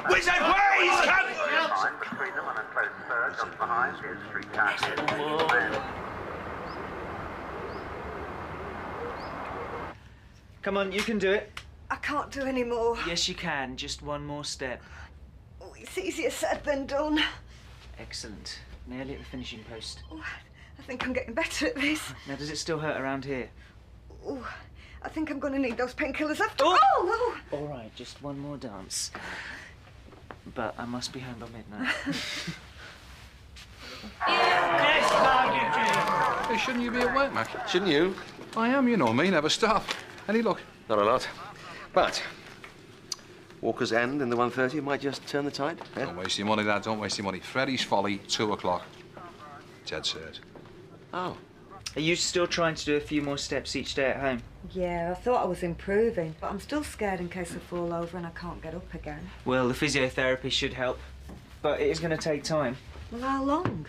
Wizard, please, come! Between them on a close third, just behind is Street Champion. Come on, you can do it. I can't do any more. Yes, you can. Just one more step. Oh, it's easier said than done. Excellent. Nearly at the finishing post. Oh, I think I'm getting better at this. Now, does it still hurt around here? Oh, I think I'm going to need those painkillers after. Oh! Oh! All right, just one more dance. But I must be home by midnight. Hey, shouldn't you be at work, Mac? Shouldn't you? I am, you know me, never stop. Any luck? Not a lot. But Walker's End in the 1:30 might just turn the tide. Yeah? Don't waste your money, lad, don't waste your money. Freddy's Folly, 2 o'clock. Dead cert. Oh. Are you still trying to do a few more steps each day at home? Yeah, I thought I was improving, but I'm still scared in case I fall over and I can't get up again. Well, the physiotherapy should help, but it is going to take time. Well, how long?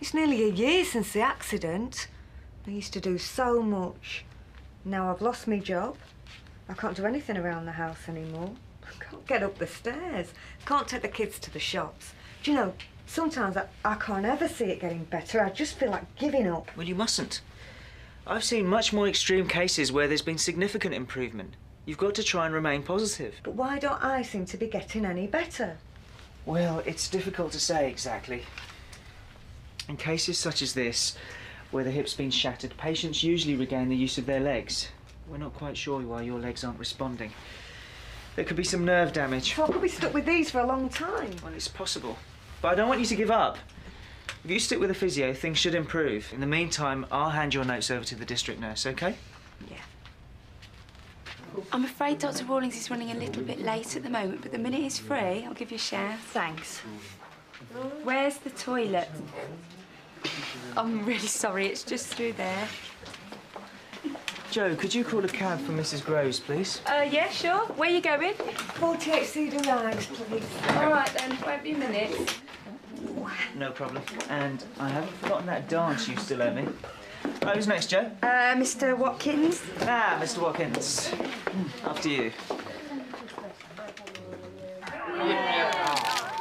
It's nearly a year since the accident. I used to do so much. Now I've lost my job. I can't do anything around the house anymore. I can't get up the stairs. Can't take the kids to the shops. Do you know, sometimes I can't ever see it getting better. I just feel like giving up. Well, you mustn't. I've seen much more extreme cases where there's been significant improvement. You've got to try and remain positive. But why don't I seem to be getting any better? Well, it's difficult to say exactly. In cases such as this, where the hip's been shattered, patients usually regain the use of their legs. We're not quite sure why your legs aren't responding. There could be some nerve damage. So I could be stuck with these for a long time. Well, it's possible. But I don't want you to give up. If you stick with the physio, things should improve. In the meantime, I'll hand your notes over to the district nurse, OK? Yeah. I'm afraid Dr. Rawlings is running a little bit late at the moment, but the minute he's free, I'll give you a shout. Thanks. Where's the toilet? I'm really sorry, it's just through there. Joe, could you call a cab for Mrs. Groves, please? Yeah, sure. Where are you going? 48 Cedar Rise, please. All right, then. Won't be a minute. No problem. And I haven't forgotten that dance you still owe me. Right, who's next, Joe? Mr. Watkins. Ah, Mr. Watkins. After you.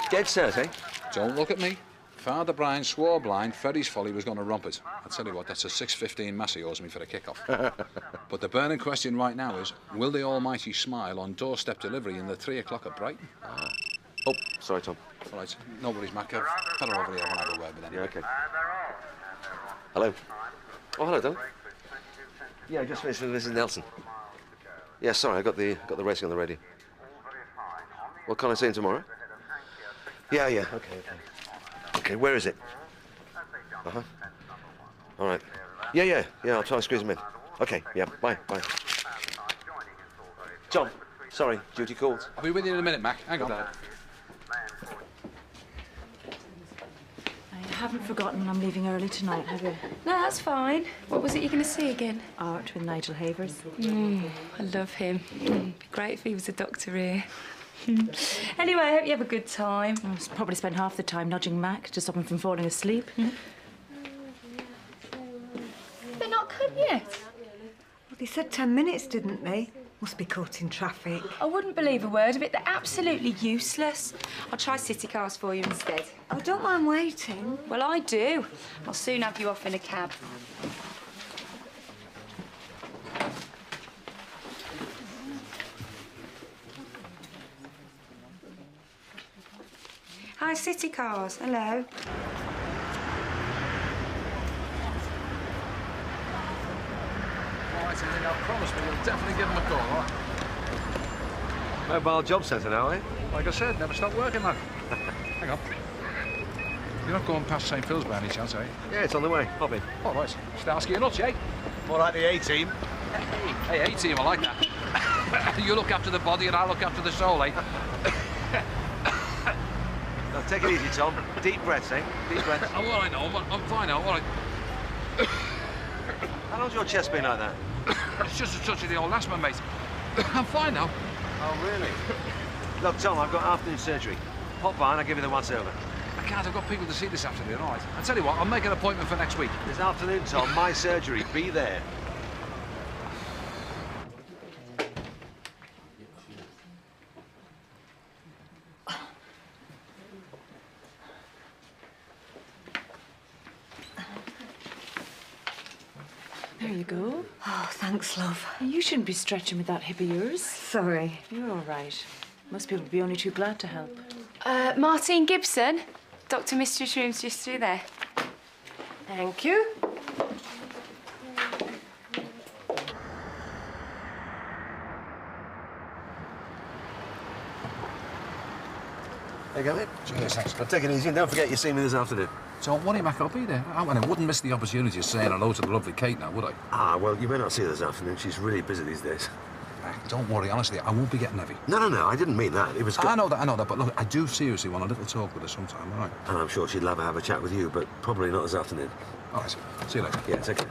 Dead cert, eh? Don't look at me. Father Brian swore blind Freddy's Folly was going to rump it. I tell you what, that's a 6:15 mass he owes me for the kick-off. But the burning question right now is, will the Almighty smile on doorstep delivery in the 3 o'clock at Brighton? Oh, sorry, Tom. All right, no worries, Mac. I've had her over here when I have a word with them. Yeah, OK. Hello. Oh, hello, Don. Yeah, I just finished with Mrs. Nelson. Yeah, sorry, I got the racing on the radio. What can I see him tomorrow? Yeah, OK. OK, where is it? Uh-huh. All right. Yeah, I'll try and squeeze him in. OK, yeah, bye. John, sorry, duty called. I'll be with you in a minute, Mac. Hang on. I haven't forgotten I'm leaving early tonight, have you? No, that's fine. What was it you're going to see again? Art with Nigel Havers. I love him. Be great if he was a doctor here. Anyway, I hope you have a good time. I'll probably spend half the time nudging Mac to stop him from falling asleep. They're not come yet. Well, they said 10 minutes, didn't they? Must be caught in traffic. I wouldn't believe a word of it. They're absolutely useless. I'll try city cars for you instead. I don't mind waiting. Well, I do. I'll soon have you off in a cab. Hi, city cars. Hello. All right, and now promise me you'll definitely give him a call, all right? Mobile job centre now, eh? Like I said, never stop working, lad. Hang on. You're not going past St. Phil's by any chance, are you? Yeah, it's on the way. Pop in. All right. Starsky and Hutch, eh? More like the A-team. Hey, A-team, I like that. You look after the body and I'll look after the soul, eh? Now, take it easy, Tom. Deep breaths, eh? Deep breaths. Oh, well, I know, but I'm fine now, all right. How long's your chest been like that? It's just a touch of the old asthma, mate. I'm fine now. Oh, really? Look, Tom, I've got afternoon surgery. Pop by and I'll give you the once-over. I can't, I've got people to see this afternoon, all right. I'll tell you what, I'll make an appointment for next week. This afternoon, Tom, my surgery. Be there. you go. Oh, thanks, love. You shouldn't be stretching with that hip of yours. Sorry. You're all right. Most people would be only too glad to help. Martine Gibson, Dr. Mystery's room's just through there. Thank you. There you go, mate. Cheers, thanks. Well, take it easy and don't forget you see me this afternoon. Don't worry, Mac, I'll be there. I wouldn't miss the opportunity of saying hello to the lovely Kate now, would I? Ah, well, you may not see her this afternoon. She's really busy these days. Mac, don't worry, honestly, I won't be getting heavy. No, I didn't mean that. It was... I know that, but look, I do seriously want a little talk with her sometime, all right? And I'm sure she'd love to have a chat with you, but probably not this afternoon. All right, see you later. Yeah, take care.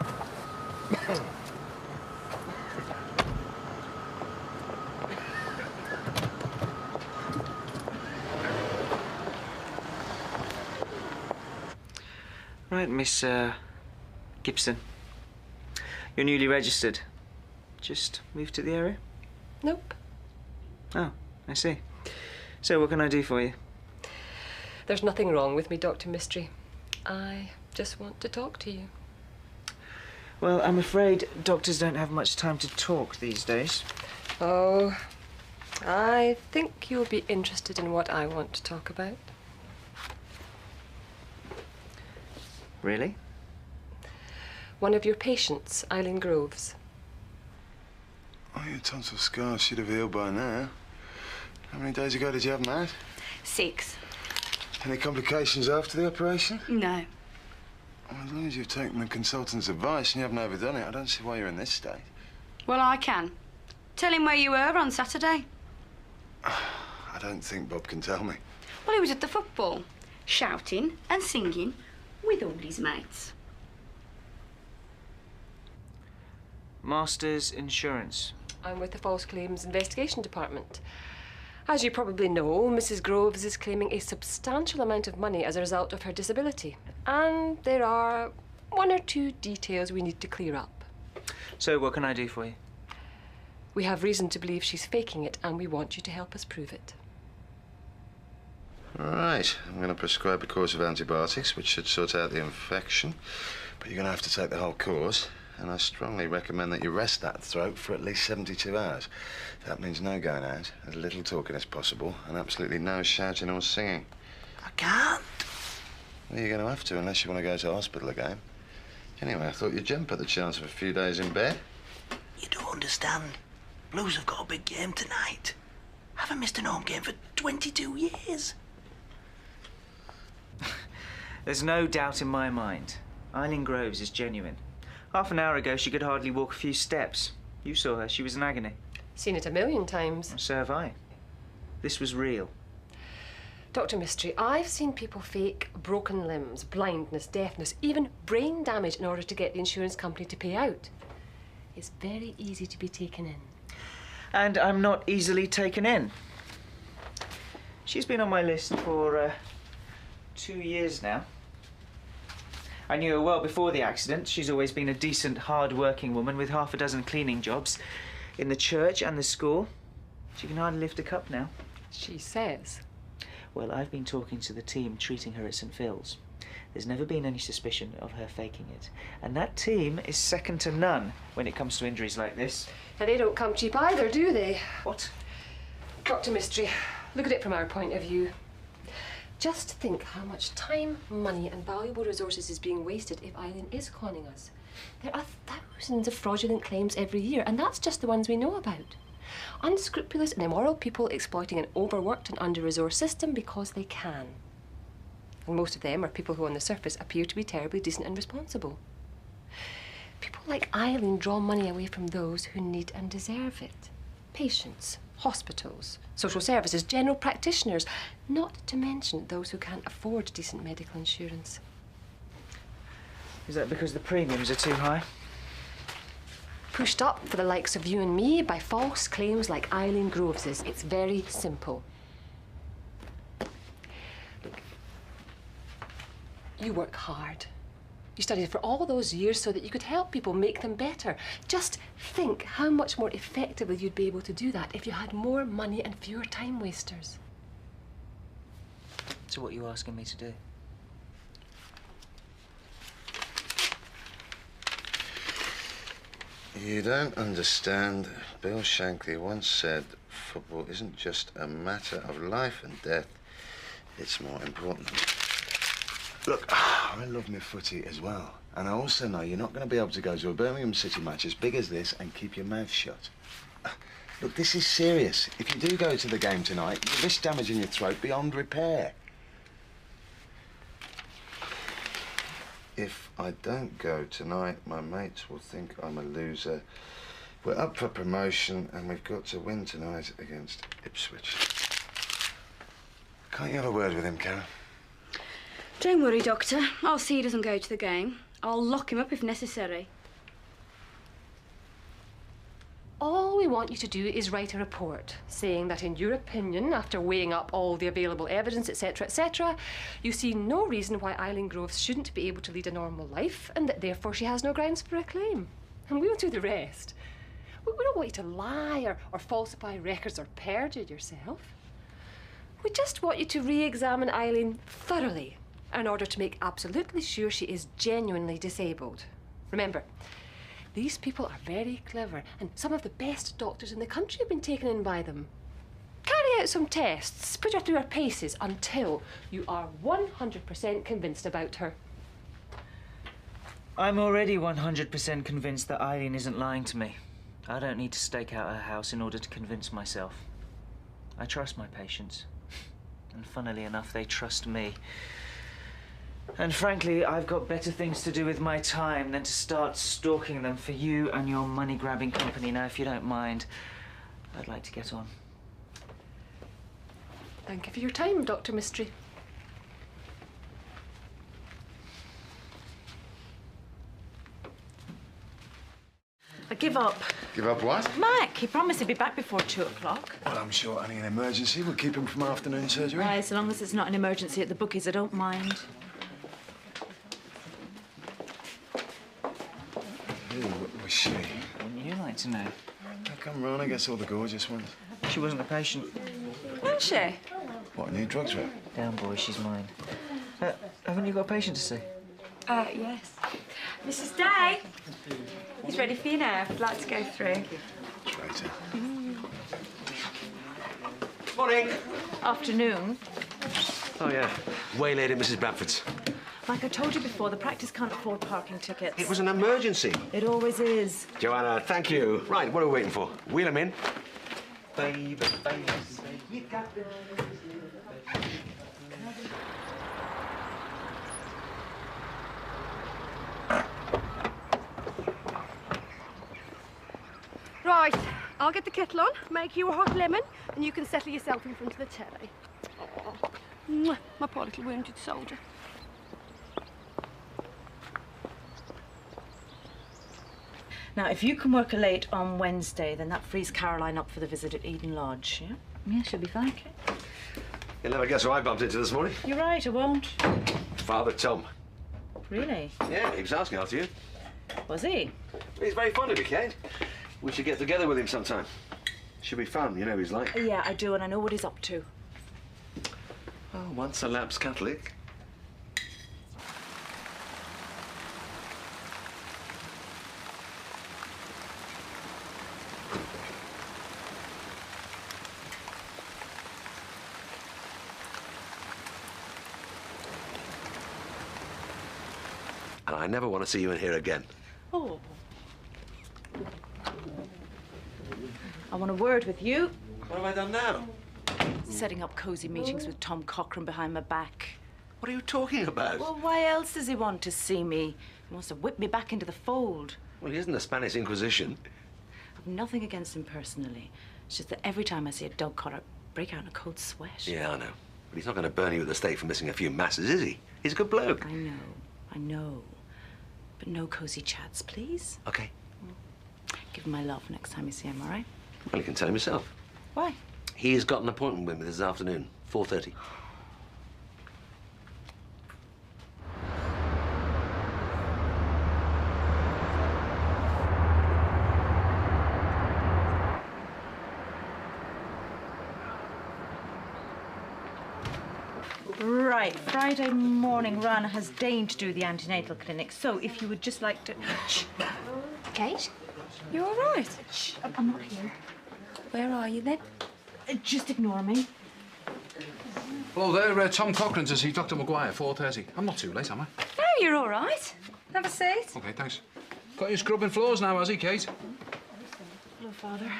Right, Miss Gibson. You're newly registered. Just moved to the area? Nope. Oh, I see. So what can I do for you? There's nothing wrong with me, Dr. Mystery. I just want to talk to you. Well, I'm afraid doctors don't have much time to talk these days. Oh, I think you'll be interested in what I want to talk about. Really? One of your patients, Eileen Groves. Oh, your tonsil scar should have healed by now. How many days ago did you have them out? 6. Any complications after the operation? No. Well, as long as you've taken the consultant's advice and you haven't overdone it, I don't see why you're in this state. Well, I can. Tell him where you were on Saturday. I don't think Bob can tell me. Well, he was at the football, shouting and singing with all his mates. Masters Insurance. I'm with the False Claims Investigation Department. As you probably know, Mrs. Groves is claiming a substantial amount of money as a result of her disability. And there are 1 or 2 details we need to clear up. So what can I do for you? We have reason to believe she's faking it, and we want you to help us prove it. Right, I'm going to prescribe a course of antibiotics, which should sort out the infection. But you're going to have to take the whole course. And I strongly recommend that you rest that throat for at least 72 hours. That means no going out, as little talking as possible, and absolutely no shouting or singing. I can't. Well, you're going to have to, unless you want to go to hospital again. Anyway, I thought you'd jump at the chance of a few days in bed. You don't understand. Blues have got a big game tonight. I haven't missed an home game for 22 years. There's no doubt in my mind. Eileen Groves is genuine. Half an hour ago, she could hardly walk a few steps. You saw her. She was in agony. Seen it a million times. So have I. This was real. Dr. Mystery, I've seen people fake broken limbs, blindness, deafness, even brain damage in order to get the insurance company to pay out. It's very easy to be taken in. And I'm not easily taken in. She's been on my list for 2 years now. I knew her well before the accident. She's always been a decent, hard-working woman with half a dozen cleaning jobs in the church and the school. She can hardly lift a cup now. She says. Well, I've been talking to the team treating her at St. Phil's. There's never been any suspicion of her faking it. And that team is second to none when it comes to injuries like this. And they don't come cheap either, do they? What? Dr. Mystery, look at it from our point of view. Just think how much time, money and valuable resources is being wasted if Eileen is conning us. There are thousands of fraudulent claims every year, and that's just the ones we know about. Unscrupulous and immoral people exploiting an overworked and under-resourced system because they can. And most of them are people who on the surface appear to be terribly decent and responsible. People like Eileen draw money away from those who need and deserve it. Patients, hospitals, social services, general practitioners, not to mention those who can't afford decent medical insurance. Is that because the premiums are too high? Pushed up for the likes of you and me by false claims like Eileen Groves's. It's very simple. Look, you work hard. You studied for all those years so that you could help people, make them better. Just think how much more effectively you'd be able to do that if you had more money and fewer time wasters. So what are you asking me to do? You don't understand. Bill Shankly once said, football isn't just a matter of life and death. It's more important. Look, I love my footy as well. And I also know you're not going to be able to go to a Birmingham City match as big as this and keep your mouth shut. Look, this is serious. If you do go to the game tonight, you risk damaging your throat beyond repair. If I don't go tonight, my mates will think I'm a loser. We're up for promotion and we've got to win tonight against Ipswich. Can't you have a word with him, Karen? Don't worry, Doctor. I'll see he doesn't go to the game. I'll lock him up if necessary. All we want you to do is write a report saying that, in your opinion, after weighing up all the available evidence, etc., you see no reason why Eileen Groves shouldn't be able to lead a normal life and that therefore she has no grounds for a claim. And we'll do the rest. We don't want you to lie or falsify records or perjure yourself. We just want you to re-examine Eileen thoroughly in order to make absolutely sure she is genuinely disabled. Remember, these people are very clever, and some of the best doctors in the country have been taken in by them. Carry out some tests, put her through her paces until you are 100% convinced about her. I'm already 100% convinced that Eileen isn't lying to me. I don't need to stake out her house in order to convince myself. I trust my patients. And funnily enough, they trust me. And frankly, I've got better things to do with my time than to start stalking them for you and your money-grabbing company. Now, if you don't mind, I'd like to get on. Thank you for your time, Dr. Mystery. I give up. Give up what? Mac, he promised he'd be back before 2 o'clock. Well, I'm sure only an emergency will keep him from afternoon surgery. Right, so long as it's not an emergency at the bookies, I don't mind. Who was she? Wouldn't you like to know? How come Rona gets all the gorgeous ones? She wasn't a patient. Wasn't she? What, new drugs rep? Down, boy, she's mine. Haven't you got a patient to see? Yes. Mrs. Day. He's ready for you now. I'd like to go through. Traitor. Morning. Afternoon. Oh, yeah. Waylaid at Mrs. Bradford's. Like I told you before, the practice can't afford parking tickets. It was an emergency. It always is. Joanna, thank you. Right, what are we waiting for? Wheel him in. Baby, baby, you got this. Right, I'll get the kettle on, make you a hot lemon, and you can settle yourself in front of the telly. Oh, mwah, my poor little wounded soldier. Now, if you can work late on Wednesday, then that frees Caroline up for the visit at Eden Lodge, yeah? Yeah, she'll be fine. Okay. You'll never guess who I bumped into this morning. You're right, I won't. Father Tom. Really? Yeah, he was asking after you. Was he? He's very fond of you, Kate. We should get together with him sometime. Should be fun, you know what he's like. Yeah, I do, and I know what he's up to. Oh, once a lapsed Catholic. And I never want to see you in here again. Oh. I want a word with you. What have I done now? Setting up cosy meetings with Tom Cochrane behind my back. What are you talking about? Well, why else does he want to see me? He wants to whip me back into the fold. Well, he isn't the Spanish Inquisition. I've nothing against him personally. It's just that every time I see a dog collar, I break out in a cold sweat. Yeah, I know. But he's not going to burn you at the stake for missing a few masses, is he? He's a good bloke. I know. But no cosy chats, please. Okay. Give him my love next time you see him, all right? Well, you can tell him yourself. Why? He's got an appointment with me this afternoon, 4:30. Right, Friday morning, Rana has deigned to do the antenatal clinic, so if you would just like to... Kate? You all right? Shh, I'm not here. Where are you then? Just ignore me. Hello there, Tom Cochrane to see Dr. Maguire, 4:30. I'm not too late, am I? No, you're all right. Have a seat. OK, thanks. Got you scrubbing floors now, has he, Kate? Hello, Father.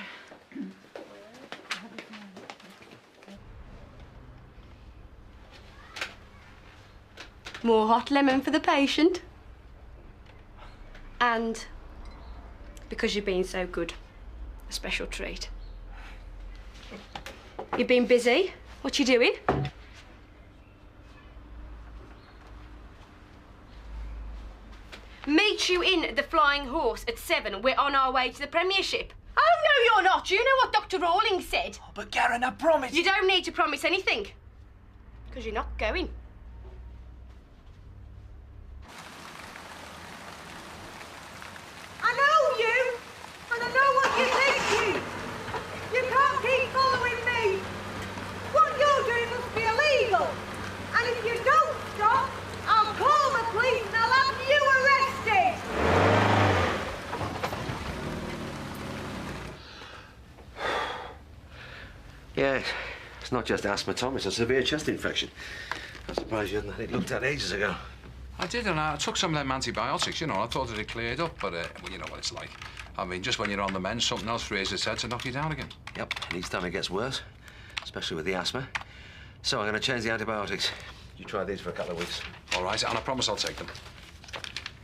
More hot lemon for the patient. And because you've been so good, a special treat. You've been busy. What you doing? Meet you in the Flying Horse at 7. We're on our way to the Premiership. Oh, no, you're not. You know what Dr. Rawlings said. Oh, but Karen, I promise. You don't need to promise anything. Because you're not going. I know you, and I know what you're thinking. You can't keep following me. What you're doing must be illegal. And if you don't stop, I'll call the police and I'll have you arrested. Yeah, it's not just asthma, Tom. It's a severe chest infection. I'm surprised you hadn't had it looked at ages ago. I did, and I took some of them antibiotics, you know. I thought it had cleared up, but, well, you know what it's like. I mean, just when you're on the mend, something else raises its head to knock you down again. Yep, and each time it gets worse, especially with the asthma. So I'm going to change the antibiotics. You try these for a couple of weeks. All right, and I promise I'll take them.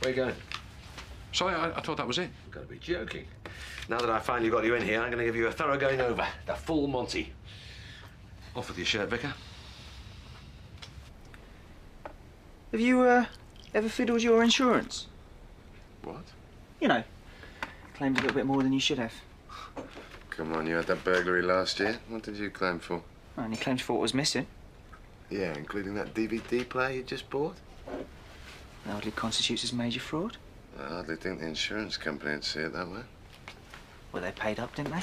Where are you going? Sorry, I thought that was it. You've got to be joking. Now that I finally got you in here, I'm going to give you a thorough going over. The full Monty. Off with your shirt, Vicar. Have you, ever fiddled your insurance? What? You know, claimed a little bit more than you should have. Come on, you had that burglary last year. What did you claim for? Well, and he claimed for what was missing. Yeah, including that DVD player you just bought? That hardly constitutes as major fraud. I hardly think the insurance company would see it that way. Well, they paid up, didn't they?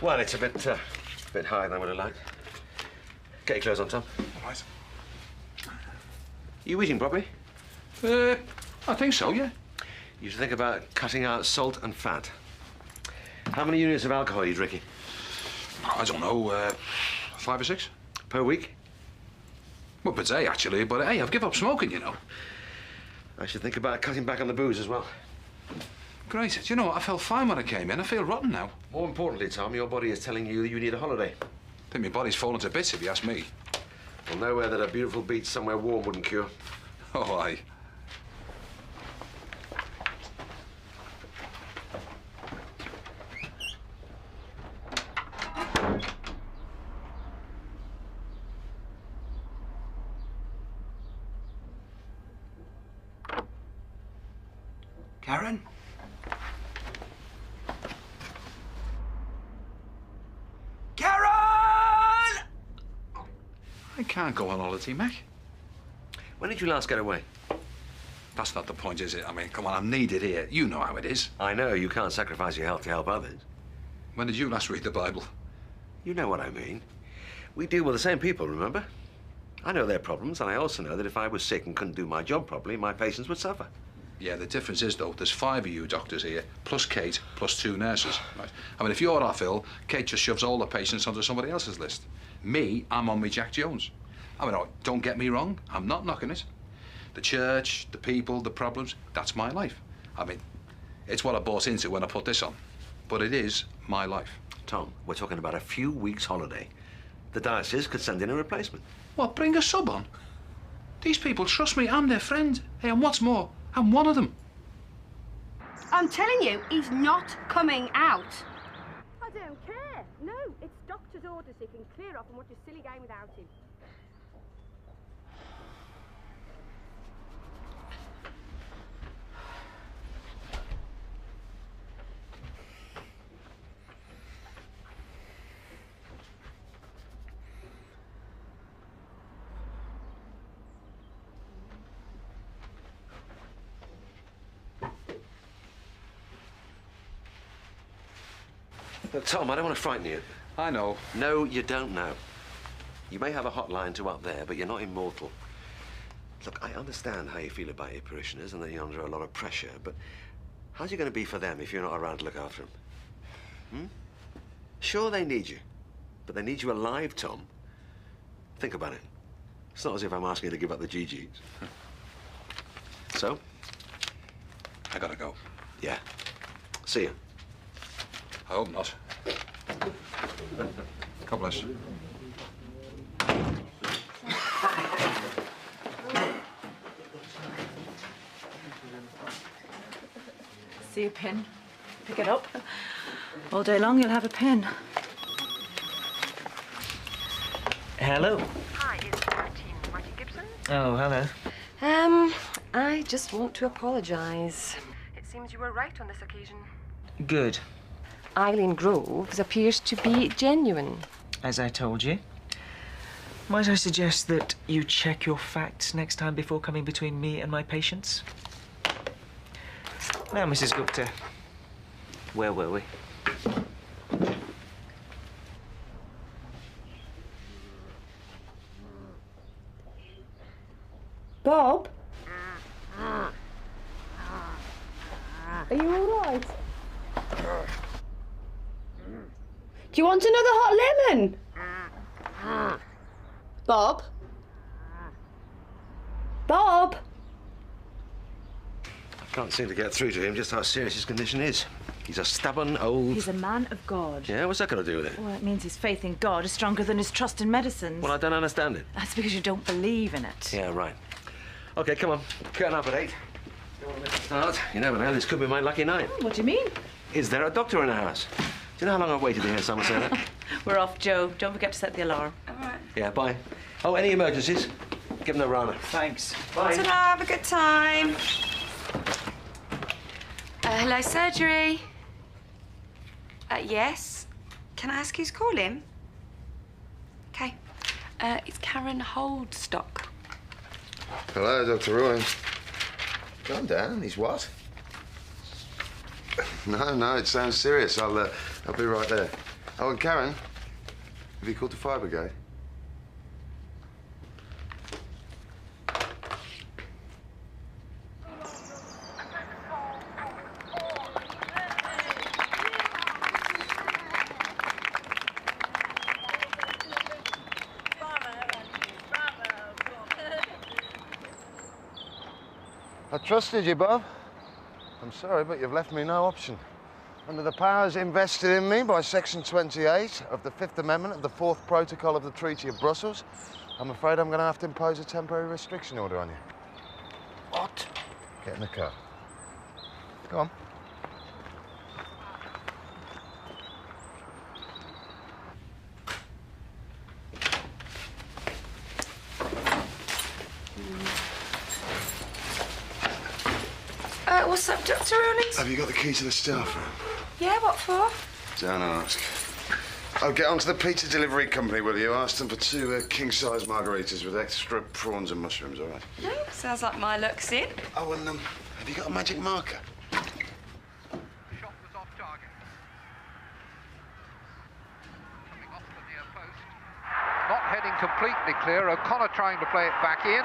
Well, it's a bit higher than I would have liked. Get your clothes on, Tom. All right. You eating properly? I think so, yeah. You should think about cutting out salt and fat. How many units of alcohol are you drinking? I don't know, 5 or 6? Per week? Well, per day, actually, but hey, I've given up smoking, you know. I should think about cutting back on the booze as well. Great. Do you know what? I felt fine when I came in. I feel rotten now. More importantly, Tom, your body is telling you you need a holiday. I think my body's fallen to bits, if you ask me. Well, nowhere that a beautiful beach somewhere warm wouldn't cure. Oh, aye. Karen? Karen! I can't go on holiday, Mac. When did you last get away? That's not the point, is it? I mean, come on, I'm needed here. You know how it is. I know you can't sacrifice your health to help others. When did you last read the Bible? You know what I mean. We deal with the same people, remember? I know their problems, and I also know that if I was sick and couldn't do my job properly, my patients would suffer. Yeah, the difference is, though, there's 5 of you doctors here, plus Kate, plus 2 nurses. Right? I mean, if you're off ill, Kate just shoves all the patients onto somebody else's list. Me, I'm on me Jack Jones. I mean, don't get me wrong, I'm not knocking it. The church, the people, the problems, that's my life. I mean, it's what I bought into when I put this on. But it is my life. Tom, we're talking about a few weeks' holiday. The diocese could send in a replacement. What, bring a sub on? These people trust me, I'm their friend. Hey, and what's more, I'm one of them. I'm telling you, he's not coming out. I don't care. No, it's doctor's orders. He can clear off and watch a silly game without him. Look, Tom, I don't want to frighten you. I know. No, you don't know. You may have a hotline to up there, but you're not immortal. Look, I understand how you feel about your parishioners and that you're under a lot of pressure, but how's it going to be for them if you're not around to look after them? Hmm? Sure, they need you, but they need you alive, Tom. Think about it. It's not as if I'm asking you to give up the GGs. So? I gotta go. Yeah. See you. I hope not. God bless. See a pin? Pick it up. All day long you'll have a pin. Hello. Hi, is that Team Marty Gibson? Oh, hello. I just want to apologise. It seems you were right on this occasion. Good. Eileen Groves appears to be genuine. As I told you. Might I suggest that you check your facts next time before coming between me and my patients? Now, Mrs. Gupta, where were we? Bob? Are you all right? Do you want another hot lemon? Bob? Bob? I can't seem to get through to him just how serious his condition is. He's a stubborn old... He's a man of God. Yeah, what's that got to do with it? Well, it means his faith in God is stronger than his trust in medicines. Well, I don't understand it. That's because you don't believe in it. Yeah, right. OK, come on. Curtain up at 8. Don't want to miss the start. You never know, this could be my lucky night. What do you mean? Is there a doctor in the house? Do you know how long I've waited to hear someone say that? We're off, Joe. Don't forget to set the alarm. All right. Yeah, bye. Oh, any emergencies? Give them a Rana. Thanks. Bye. Ta-da, have a good time. Hello, surgery. Yes. Can I ask who's calling? Okay. It's Karen Holdstock. Hello, Dr. Rowan. Calm down. He's what? No, it sounds serious. I'll be right there. Oh, and Karen, have you called the fire brigade? I trusted you, Bob. I'm sorry, but you've left me no option. Under the powers invested in me by Section 28 of the Fifth Amendment of the Fourth Protocol of the Treaty of Brussels, I'm afraid I'm going to have to impose a temporary restriction order on you. What? Get in the car. Go on. What's up, Dr. Rawlings? Have you got the key to the staff room? Yeah, what for? Don't ask. Oh, get onto the pizza delivery company, will you? Ask them for 2 king-size margaritas with extra prawns and mushrooms, all right? Sounds like my luck, Sid. Oh, and have you got a magic marker? Shot was off target. Coming off the near post. Not heading completely clear. O'Connor trying to play it back in.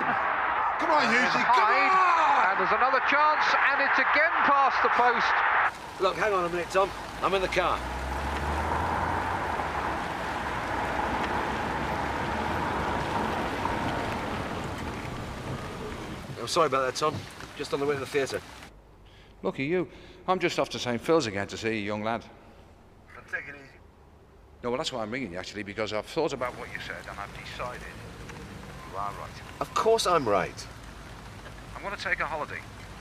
Come on, Husey, come on! And there's another chance, and it's again past the post. Look, hang on a minute, Tom. I'm in the car. I'm sorry about that, Tom. Just on the way to the theatre. Lucky you. I'm just off to St. Phil's again to see a young lad. But take it easy. No, well, that's why I'm ringing you, actually, because I've thought about what you said, and I've decided you are right. Of course I'm right. I'm going to take a holiday.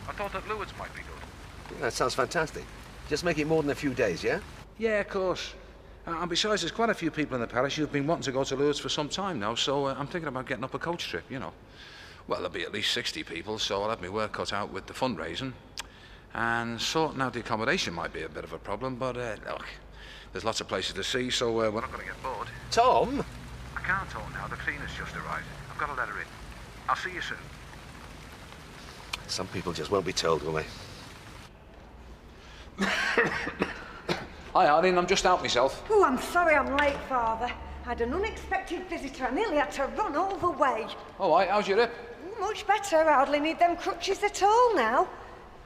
I thought that Lewis might be good. Yeah, that sounds fantastic. Just make it more than a few days, yeah? Yeah, of course. And besides, there's quite a few people in the parish who've been wanting to go to Lourdes for some time now, so I'm thinking about getting up a coach trip, you know. Well, there'll be at least 60 people, so I'll have my work cut out with the fundraising. And sorting out the accommodation might be a bit of a problem, but look, there's lots of places to see, so we're not going to get bored. Tom? I can't talk now. The cleaner's just arrived. I've got to let her in. I'll see you soon. Some people just won't be told, will they? Hi, Arlene. I'm just out myself. Oh, I'm sorry I'm late, Father. Had an unexpected visitor. I nearly had to run all the way. All right, how's your hip? Much better. I hardly need them crutches at all now.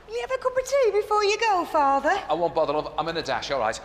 Will you have a cup of tea before you go, Father? I won't bother, love. I'm in a dash, all right.